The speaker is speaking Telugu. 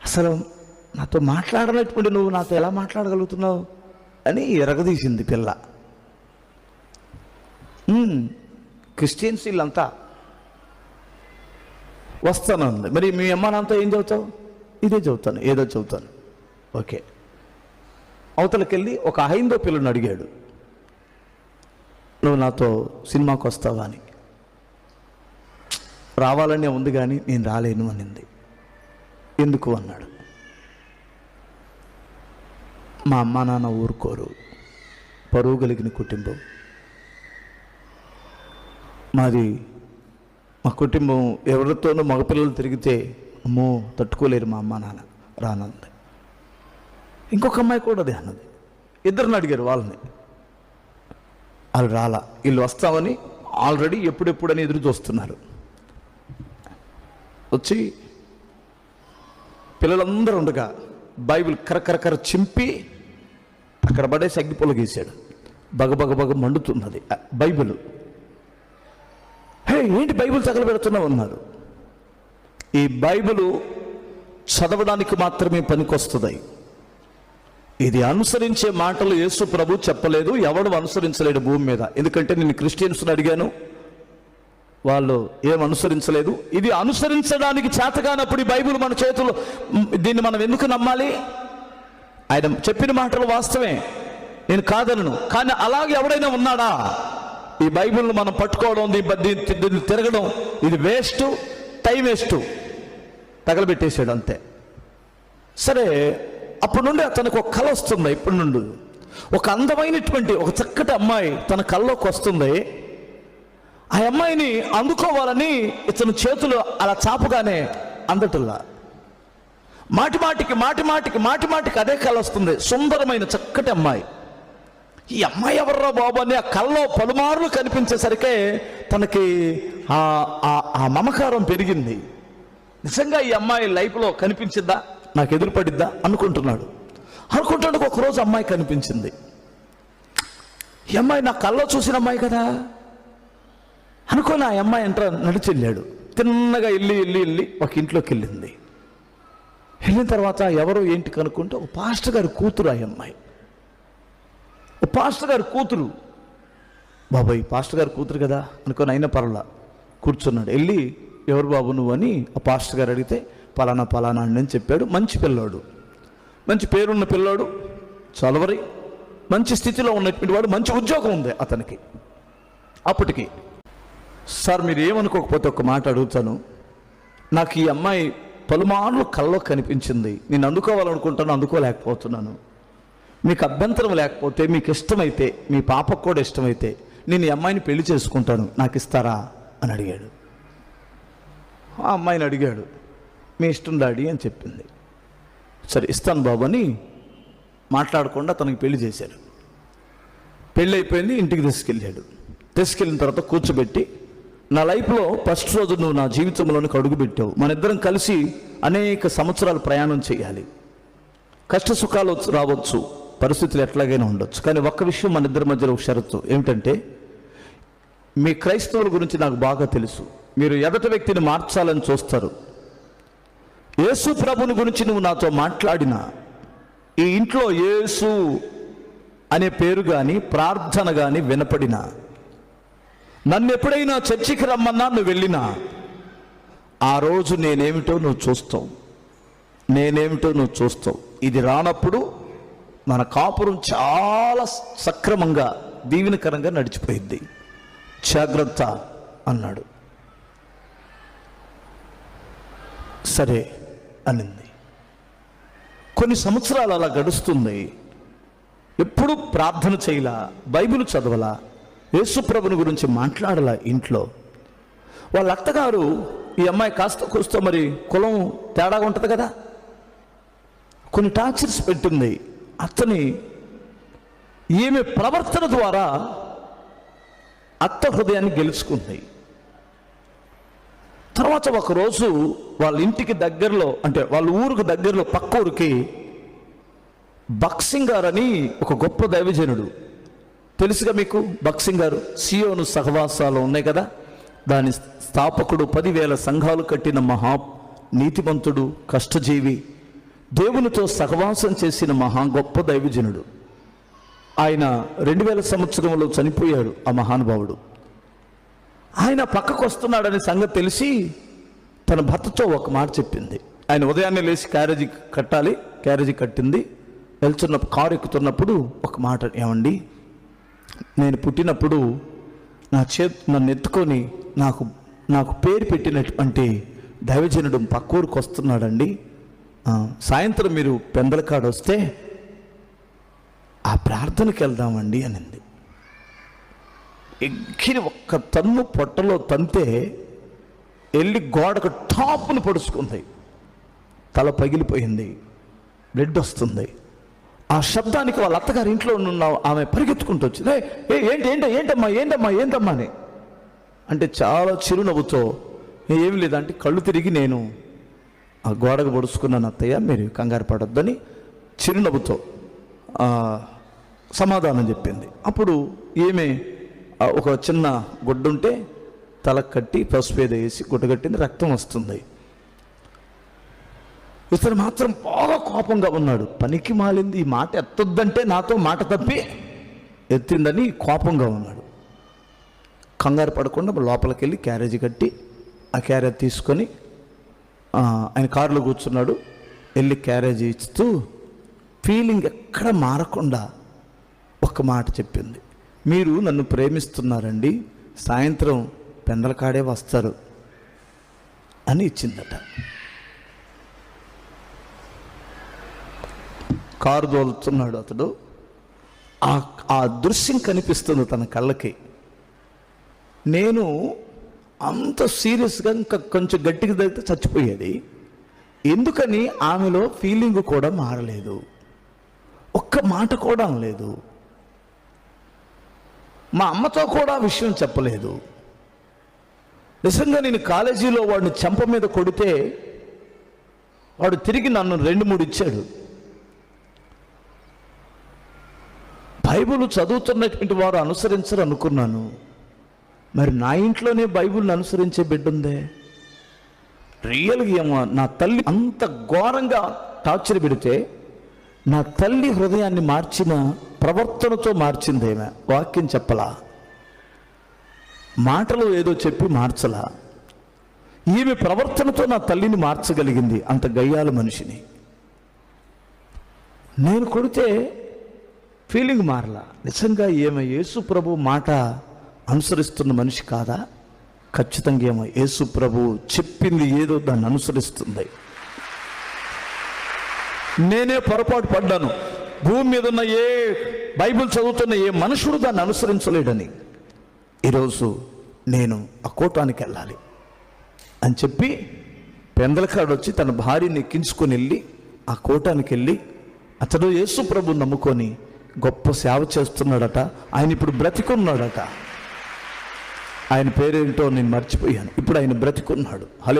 అసలు నాతో మాట్లాడనటువంటి నువ్వు నాతో ఎలా మాట్లాడగలుగుతున్నావు అని ఎరగదీసింది పిల్ల. క్రిస్టియన్స్ వీళ్ళంతా వస్తానంది. మరి మీ అమ్మ నాన్నతో ఏం చదువుతావు? ఇదే చదువుతాను, ఏదో చదువుతాను. ఓకే. అవతలకెళ్ళి ఒక హైందో పిల్లని అడిగాడు, నువ్వు నాతో సినిమాకి వస్తావా అని. రావాలనే ఉంది కానీ నేను రాలేను అనింది. ఎందుకు అన్నాడు. మా అమ్మ నాన్న ఊరుకోరు, పరువు కలిగిన కుటుంబం మాది. మా కుటుంబం ఎవరితోనూ మగపిల్లలు తిరిగితే అమ్మో తట్టుకోలేరు మా అమ్మ నాన్న, రానంది. ఇంకొక అమ్మాయి కూడా అదే అన్నది. ఇద్దరిని అడిగారు వాళ్ళని, వాళ్ళు రాలా. వీళ్ళు వస్తామని ఆల్రెడీ ఎప్పుడెప్పుడని ఎదురు చూస్తున్నారు. వచ్చి పిల్లలందరూ ఉండగా బైబిల్ కరకరకర చింపి అక్కడ పడేసి అగ్గిపొల గీశాడు. బగ మండుతున్నది బైబిల్. హే, ఏంటి బైబిల్ తగలబెడుతున్నావు అన్నారు. ఈ బైబిల్ చదవడానికి మాత్రమే పనికొస్తుంది. ఇది అనుసరించే మాటలు యేసు ప్రభు చెప్పలేదు, ఎవడు అనుసరించలేడు భూమి మీద. ఎందుకంటే నేను క్రిస్టియన్స్ని అడిగాను, వాళ్ళు ఏం అనుసరించలేదు. ఇది అనుసరించడానికి చేతగానప్పుడు ఈ బైబిల్ మన చేతుల్లో, దీన్ని మనం ఎందుకు నమ్మాలి? ఆయన చెప్పిన మాటలు వాస్తవే, నేను కాదనను. కానీ అలాగే ఎవడైనా ఉన్నాడా? ఈ బైబిల్ను మనం పట్టుకోవడం, దీన్ని తిరగడం, ఇది వేస్ట్, టైం వేస్ట్. తగలబెట్టేసాడు అంతే. సరే, అప్పటి నుండి అతనికి ఒక కళ వస్తుంది. ఇప్పటి నుండి ఒక అందమైనటువంటి ఒక చక్కటి అమ్మాయి తన కళ్ళలోకి వస్తుంది. ఆ అమ్మాయిని అందుకోవాలని ఇతను చేతులు అలా చాపుగానే అందటల్లా మాటి మాటికి అదే కళ వస్తుంది. సుందరమైన చక్కటి అమ్మాయి. ఈ అమ్మాయి ఎవర్రా బాబు అని ఆ కళ్ళలో పలుమార్లు కనిపించేసరికే తనకి ఆ మమకారం పెరిగింది. నిజంగా ఈ అమ్మాయి లైఫ్లో కనిపించిందా, నాకు ఎదురుపడిద్దా అనుకుంటున్నాడు. ఒకరోజు అమ్మాయి కనిపించింది. ఈ అమ్మాయి నా కళ్ళలో చూసిన అమ్మాయి కదా అనుకోని ఆ అమ్మాయి నడిచెళ్ళాడు. తిన్నగా వెళ్ళి ఒక ఇంట్లోకి వెళ్ళింది. వెళ్ళిన తర్వాత ఎవరో ఏంటి కనుక్కుంటే ఒక పాస్టర్ గారి కూతురు. ఆ అమ్మాయి ఒక పాస్టర్ గారి కూతురు. బాబాయ్ పాస్టర్ గారి కూతురు కదా అనుకోని అయినా పర్లా కూర్చున్నాడు. వెళ్ళి ఎవరు బాబు నువ్వు అని ఆ పాస్టర్ గారు అడిగితే పలానా అని చెప్పాడు. మంచి పిల్లాడు, మంచి పేరున్న పిల్లాడు, చలవరి, మంచి స్థితిలో ఉన్నటువంటి వాడు, మంచి ఉద్యోగం ఉంది అతనికి. అప్పటికి సార్ మీరు ఏమనుకోకపోతే ఒక మాట అడుగుతాను. నాకు ఈ అమ్మాయి పలుమార్లు కల్లో కనిపించింది. నేను అందుకోవాలనుకుంటాను, అందుకోలేకపోతున్నాను. మీకు అభ్యంతరం లేకపోతే, మీకు ఇష్టమైతే, మీ పాపకు కూడా ఇష్టమైతే నేను ఈ అమ్మాయిని పెళ్లి చేసుకుంటాను, నాకు ఇస్తారా అని అడిగాడు. ఆ అమ్మాయిని అడిగాడు. మీ ఇష్టం డాడీ అని చెప్పింది. సరే ఇస్తాను బాబు అని మాట్లాడకుండా తనకి పెళ్లి చేశాడు. పెళ్ళి అయిపోయింది. ఇంటికి తీసుకెళ్ళిన తర్వాత కూర్చోబెట్టి, నా లైఫ్లో ఫస్ట్ రోజు నువ్వు నా జీవితంలోనికి అడుగుపెట్టావు. మన ఇద్దరం కలిసి అనేక సంవత్సరాలు ప్రయాణం చేయాలి. కష్ట సుఖాలు రావచ్చు, పరిస్థితులు ఎట్లాగైనా ఉండొచ్చు. కానీ ఒక్క విషయం మన ఇద్దరి మధ్యలో ఒక షరతు ఏమిటంటే, మీ క్రైస్తవుల గురించి నాకు బాగా తెలుసు. మీరు ఎదటి వ్యక్తిని మార్చాలని చూస్తారు. యేసు ప్రభుని గురించి నువ్వు నాతో మాట్లాడినా, ఈ ఇంట్లో యేసు అనే పేరు కానీ ప్రార్థన కానీ వినపడినా, నన్ను ఎప్పుడైనా చర్చికి రమ్మన్నా నువ్వు వెళ్ళినా, ఆ రోజు నేనేమిటో నువ్వు చూస్తావు. ఇది రానప్పుడు మన కాపురం చాలా సక్రమంగా దీవెనకరంగా నడిచిపోయింది. జాగ్రత్త అన్నాడు. సరే అనింది. కొన్ని సంవత్సరాలు అలా గడుస్తుంది. ఎప్పుడు ప్రార్థన చేయలా, బైబిల్ చదవలా, యేసుప్రభుని గురించి మాట్లాడలా. ఇంట్లో వాళ్ళ అత్తగారు ఈ అమ్మాయి కాస్త కూస్తో మరి కులం తేడాగా ఉంటుంది కదా, కొన్ని టార్చర్స్ పెట్టింది. అత్తని ఈమె ప్రవర్తన ద్వారా అత్త హృదయాన్ని గెలుచుకుంది. తర్వాత ఒకరోజు వాళ్ళ ఇంటికి దగ్గరలో, అంటే వాళ్ళ ఊరికి దగ్గరలో పక్క ఊరికి బక్సింగ్ గారు అని ఒక గొప్ప దైవజనుడు, తెలుసుగా మీకు బక్సింగ్ గారు, సియోను సహవాసాలు ఉన్నాయి కదా, దాని స్థాపకుడు, 10,000 సంఘాలు కట్టిన మహా నీతిమంతుడు, కష్టజీవి, దేవునితో సహవాసం చేసిన మహా గొప్ప దైవజనుడు. ఆయన 2000 సంవత్సరంలో చనిపోయాడు ఆ మహానుభావుడు. ఆయన పక్కకు వస్తున్నాడనే సంగతి తెలిసి తన భర్తతో ఒక మాట చెప్పింది. ఆయన ఉదయాన్నే లేచి క్యారేజీ కట్టాలి, క్యారేజీ కట్టింది. వెళ్తున్న కారు ఎక్కుతున్నప్పుడు ఒక మాట, ఏమండి, నేను పుట్టినప్పుడు నన్ను ఎత్తుకొని నాకు పేరు పెట్టినటువంటి దైవజనుడు పక్క ఊరికి వస్తున్నాడండి, సాయంత్రం మీరు పెందలకాడు వస్తే ఆ ప్రార్థనకి వెళ్దామండి అనింది. ఎగ్గిరి ఒక్క తన్ను పొట్టలో తంతే వెళ్ళి గోడకు టాప్ను పొడుచుకుంది. తల పగిలిపోయింది, బ్లడ్ వస్తుంది. ఆ శబ్దానికి వాళ్ళ అత్తగారి ఇంట్లో ఉన్న ఆమె పరిగెత్తుకుంటూ వచ్చింది. ఏంటమ్మా అని అంటే చాలా చిరునవ్వుతో, ఏమి లేదంటే కళ్ళు తిరిగి నేను ఆ గోడకు పొడుచుకున్నాను అత్తయ్య, మీరు కంగారు పడొద్దని చిరునవ్వుతో సమాధానం చెప్పింది. అప్పుడు ఏమే ఒక చిన్న గుడ్డుంటే తల కట్టి పసుపేద వేసి గుడ్డగట్టింది, రక్తం వస్తుంది. ఇతను మాత్రం బాగా కోపంగా ఉన్నాడు. పనికి మాలింది, ఈ మాట ఎత్తొద్దంటే నాతో మాట తప్పి ఎత్తిందని కోపంగా ఉన్నాడు. కంగారు పడకుండా లోపలికి వెళ్ళి క్యారేజీ కట్టి ఆ క్యారేజ్ తీసుకొని ఆయన కారులో కూర్చున్నాడు. వెళ్ళి క్యారేజీ ఇస్తూ ఫీలింగ్ ఎక్కడ మారకుండా ఒక మాట చెప్పింది, మీరు నన్ను ప్రేమిస్తున్నారండి, సాయంత్రం పెందలకాడే వస్తారు అని ఇచ్చిందట. కారు దోలుతున్నాడు అతడు. ఆ దృశ్యం కనిపిస్తుంది తన కళ్ళకి. నేను అంత సీరియస్గా ఇంకా కొంచెం గట్టిగా తగ్గితే చచ్చిపోయేది. ఎందుకని ఆమెలో ఫీలింగ్ కూడా మారలేదు, ఒక్క మాట కూడా లేదు. మా అమ్మతో కూడా విషయం చెప్పలేదు. నిజంగా నేను కాలేజీలో వాడిని చెంప మీద కొడితే వాడు తిరిగి నన్ను 2-3 ఇచ్చాడు. బైబిల్ చదువుతున్నటువంటి వారు అనుసరించరు అనుకున్నాను. మరి నా ఇంట్లోనే బైబిల్ని అనుసరించే బిడ్డ ఉందే. రియల్గా ఏమో నా తల్లి అంత ఘోరంగా టార్చర్ పెడితే నా తల్లి హృదయాన్ని మార్చిన ప్రవర్తనతో మార్చిందేమే. వాక్యం చెప్పలా, మాటలు ఏదో చెప్పి మార్చలా. ఈమె ప్రవర్తనతో నా తల్లిని మార్చగలిగింది, అంత గయ్యాల మనిషిని. నేను కొడితే ఫీలింగ్ మారలా. నిజంగా ఏమో యేసు ప్రభు మాట అనుసరిస్తున్న మనిషి కాదా? ఖచ్చితంగా ఏమో యేసు ప్రభు చెప్పింది ఏదో దాన్ని అనుసరిస్తుంది. నేనే పొరపాటు పడ్డాను. భూమి మీద ఉన్న ఏ బైబిల్ చదువుతున్న ఏ మనుషుడు దాన్ని అనుసరించలేడని. ఈరోజు నేను ఆ కోటానికి వెళ్ళాలి అని చెప్పి పెందలకాడు వచ్చి తన భార్యని ఎక్కించుకొని వెళ్ళి ఆ కోటానికి వెళ్ళి అతడు యేసు ప్రభు నమ్ముకొని గొప్ప సేవ చేస్తున్నాడట. ఆయన ఇప్పుడు బ్రతికున్నాడట. ఆయన పేరేంటో నేను మర్చిపోయాను. ఇప్పుడు ఆయన బ్రతికున్నాడు. హల్లెలూయా.